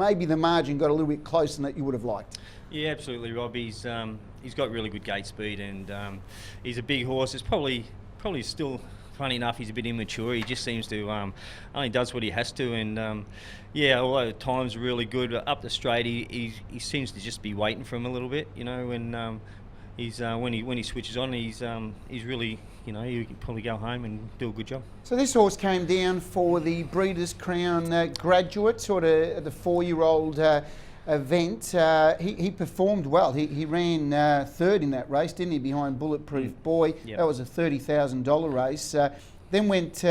maybe the margin got a little bit closer than that you would have liked. Yeah, absolutely, Rob. He's got really good gate speed, and he's a big horse. It's probably still, funny enough, he's a bit immature. He just seems to only does what he has to, and although the times are really good up the straight, he seems to just be waiting for him a little bit, and he's when he switches on, he's really, he can probably go home and do a good job. So this horse came down for the Breeders' Crown Graduate, sort of the 4-year-old event. He performed well. He ran third in that race, didn't he, behind Bulletproof Boy. Yep. That was a $30,000 race. Then went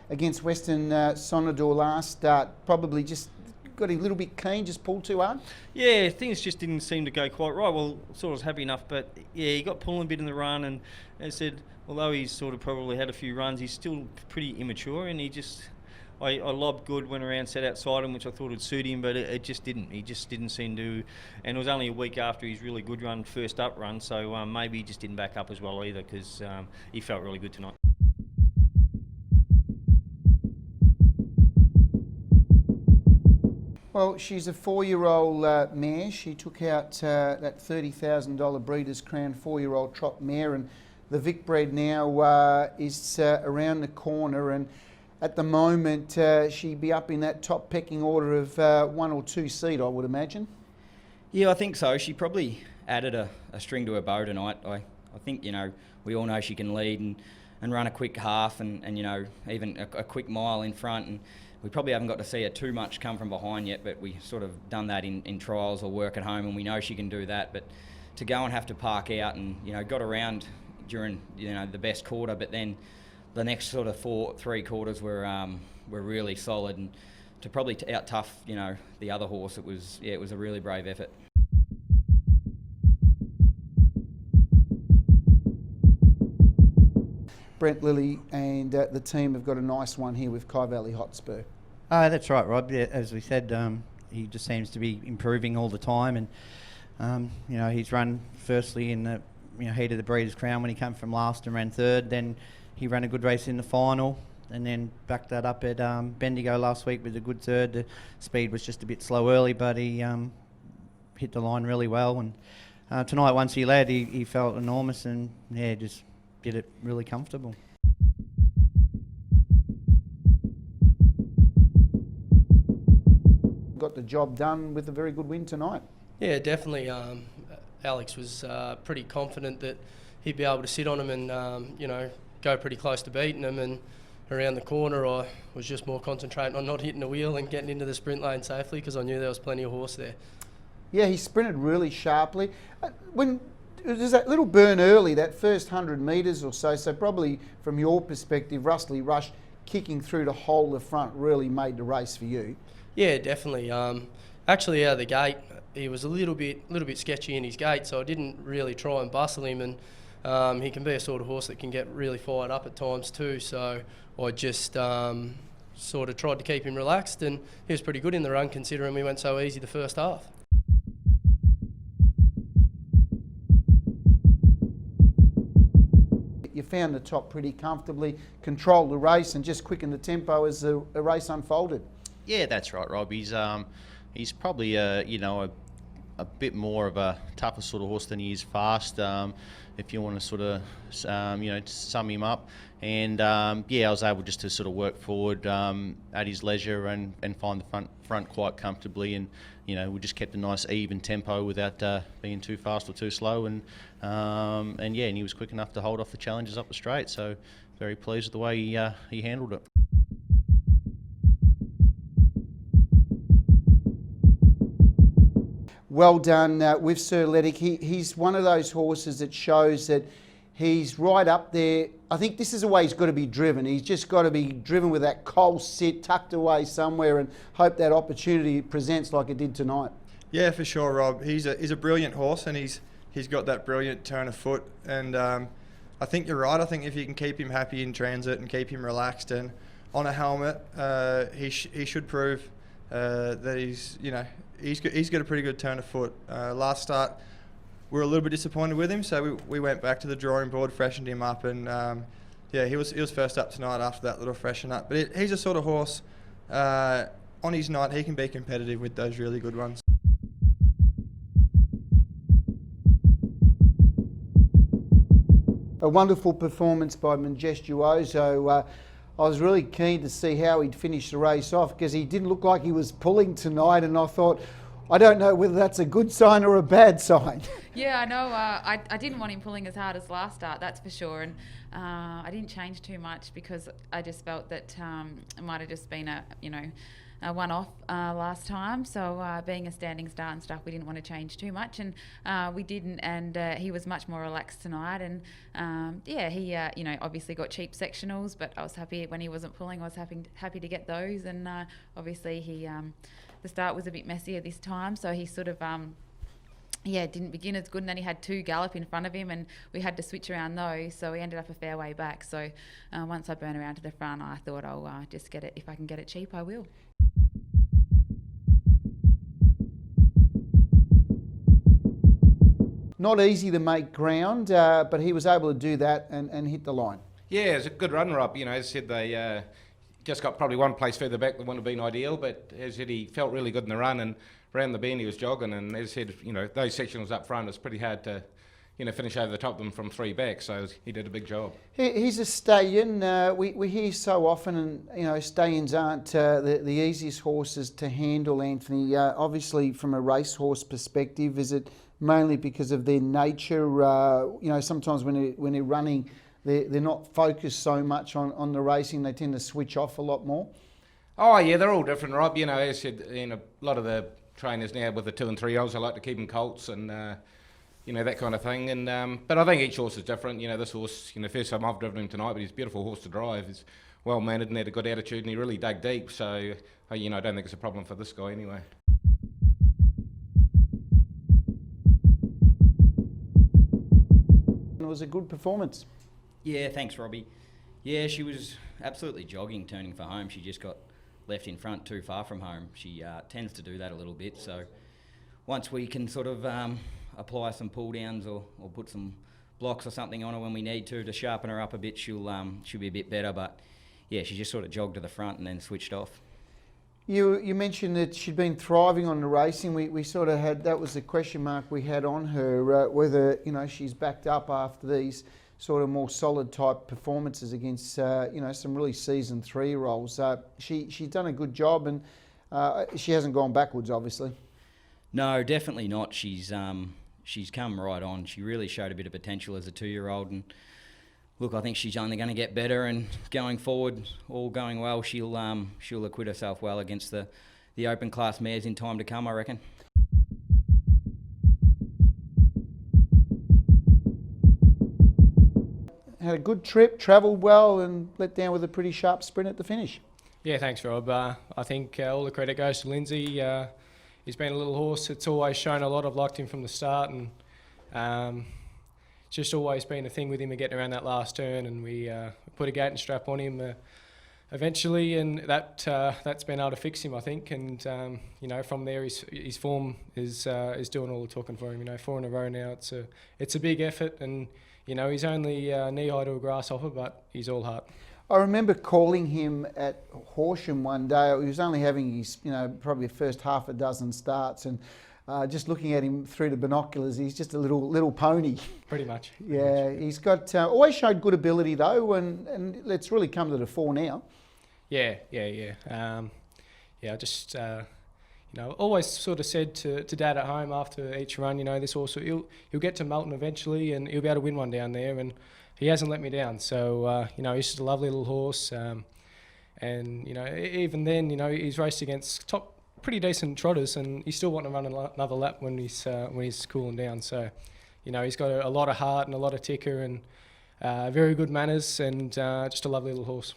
against Western Sonador last start, probably just got a little bit keen, just pulled too hard. Yeah, things just didn't seem to go quite right. Well, sort of was happy enough, but yeah, he got pulling a bit in the run, and as I said, although he's sort of probably had a few runs, he's still pretty immature, and I lobbed good, went around, sat outside him, which I thought would suit him, but it just didn't. He just didn't seem to, and it was only a week after his really good run, first up run, so maybe he just didn't back up as well either, because he felt really good tonight. Well, she's a 4-year-old mare. She took out that $30,000 Breeders' Crown 4-year-old trot mare, and the Vic bred now is around the corner, and at the moment she'd be up in that top pecking order of 1 or 2 seed, I would imagine. Yeah, I think so. She probably added a string to her bow tonight. I think, we all know she can lead and run a quick half and even a quick mile in front, and we probably haven't got to see her too much come from behind yet, but we sort of done that in trials or work at home, and we know she can do that. But to go and have to park out and, got around during, the best quarter, but then the next sort of 3 quarters were really solid, and to probably out tough, the other horse, it was a really brave effort. Brent Lilly and the team have got a nice one here with Kai Valley Hotspur. That's right, Rob. Yeah, as we said, he just seems to be improving all the time, and he's run firstly in the heat of the Breeders' Crown when he came from last and ran third. Then he ran a good race in the final, and then backed that up at Bendigo last week with a good third. The speed was just a bit slow early, but he hit the line really well. And tonight, once he led, he felt enormous, and just did it really comfortable. Got the job done with a very good win tonight. Yeah, definitely. Alex was pretty confident that he'd be able to sit on him and go pretty close to beating him, and around the corner I was just more concentrating on not hitting the wheel and getting into the sprint lane safely, because I knew there was plenty of horse there. Yeah, he sprinted really sharply. When there's that little burn early, that first 100 metres or so probably from your perspective, Rusty Rush kicking through to hold the front really made the race for you. Yeah, definitely. Actually, out of the gate, he was a little bit sketchy in his gait, so I didn't really try and bustle him, and he can be a sort of horse that can get really fired up at times too, so I just sort of tried to keep him relaxed, and he was pretty good in the run considering we went so easy the first half. You found the top pretty comfortably, controlled the race and just quickened the tempo as the race unfolded. Yeah, that's right, Rob. He's probably a bit more of a tougher sort of horse than he is fast. If you want to sort of sum him up, and I was able just to sort of work forward at his leisure and find the front quite comfortably, and we just kept a nice even tempo without being too fast or too slow, and he was quick enough to hold off the challenges up the straight. So very pleased with the way he handled it. Well done with Sir Ledick. He's one of those horses that shows that he's right up there. I think this is the way he's got to be driven. He's just got to be driven with that coal sit tucked away somewhere and hope that opportunity presents like it did tonight. Yeah, for sure, Rob. He's a brilliant horse, and he's got that brilliant turn of foot. And I think you're right. I think if you can keep him happy in transit and keep him relaxed and on a helmet, he should prove that he's got a pretty good turn of foot. Last start, we were a little bit disappointed with him, so we went back to the drawing board, freshened him up, and he was first up tonight after that little freshen up. But he's a sort of horse, on his night, he can be competitive with those really good ones. A wonderful performance by Majestuoso. I was really keen to see how he'd finish the race off because he didn't look like he was pulling tonight, and I thought, I don't know whether that's a good sign or a bad sign. Yeah, I know. I didn't want him pulling as hard as last start, that's for sure. And I didn't change too much because I just felt that it might have just been a one-off last time. So being a standing start and stuff, we didn't want to change too much, and we didn't. And he was much more relaxed tonight. And he obviously got cheap sectionals, but I was happy when he wasn't pulling. I was happy to get those. And obviously he the start was a bit messier this time, so he sort of didn't begin as good, and then he had 2 gallop in front of him, and we had to switch around those, so we ended up a fair way back. So once I burn around to the front, I thought I'll just get it. If I can get it cheap, I will. Not easy to make ground, but he was able to do that and hit the line. Yeah, it's a good run, Rob. As I said, they just got probably one place further back than would have been ideal, but as I said, he felt really good in the run, and around the bend he was jogging, and as I said, those sectionals up front, it's pretty hard to finish over the top of them from 3 back, so he did a big job. He's a stallion. We hear so often, and stallions aren't the easiest horses to handle, Anthony. Obviously, from a racehorse perspective, is it mainly because of their nature? Sometimes when they're running, they're not focused so much on the racing. They tend to switch off a lot more. Oh yeah, they're all different, Rob. As I said, a lot of the trainers now with the 2 and 3 year olds, I like to keep them colts and that kind of thing. And but I think each horse is different. This horse, first time I've driven him tonight, but he's a beautiful horse to drive. He's well mannered and had a good attitude, and he really dug deep. So I don't think it's a problem for this guy anyway. It was a good performance. Yeah, thanks, Robbie. Yeah, she was absolutely jogging, turning for home. She just got left in front too far from home. She tends to do that a little bit. So once we can sort of apply some pull downs or put some blocks or something on her when we need to sharpen her up a bit, she'll be a bit better. But yeah, she just sort of jogged to the front and then switched off. You mentioned that she'd been thriving on the racing. We sort of had, that was the question mark we had on her, whether she's backed up after these sort of more solid type performances against some really seasoned 3-year-olds. She's done a good job, and she hasn't gone backwards, obviously. No, definitely not. She's come right on. She really showed a bit of potential as a 2-year-old, and look, I think she's only going to get better, and going forward, all going well, she'll acquit herself well against the open class mares in time to come, I reckon. Had a good trip, travelled well, and let down with a pretty sharp sprint at the finish. Yeah, thanks, Rob. I think all the credit goes to Lindsay. He's been a little horse that's always shown a lot. I've liked him from the start, and it's just always been a thing with him of getting around that last turn, and we put a gate and strap on him eventually, and that's been able to fix him, I think. And from there, his form is doing all the talking for him. 4 in a row now. It's a big effort, and he's only knee high to a grasshopper, but he's all heart. I remember calling him at Horsham one day. He was only having his, probably the first half a dozen starts, and just looking at him through the binoculars, he's just a little pony. Pretty much. He's got always showed good ability though, and it's really come to the fore now. Yeah. I just always sort of said to Dad at home after each run, this horse he'll get to Melton eventually, and he'll be able to win one down there, and he hasn't let me down. So he's just a lovely little horse, and even then, he's raced against pretty decent trotters, and he's still wanting to run another lap when he's cooling down. So he's got a lot of heart and a lot of ticker, and very good manners, and just a lovely little horse.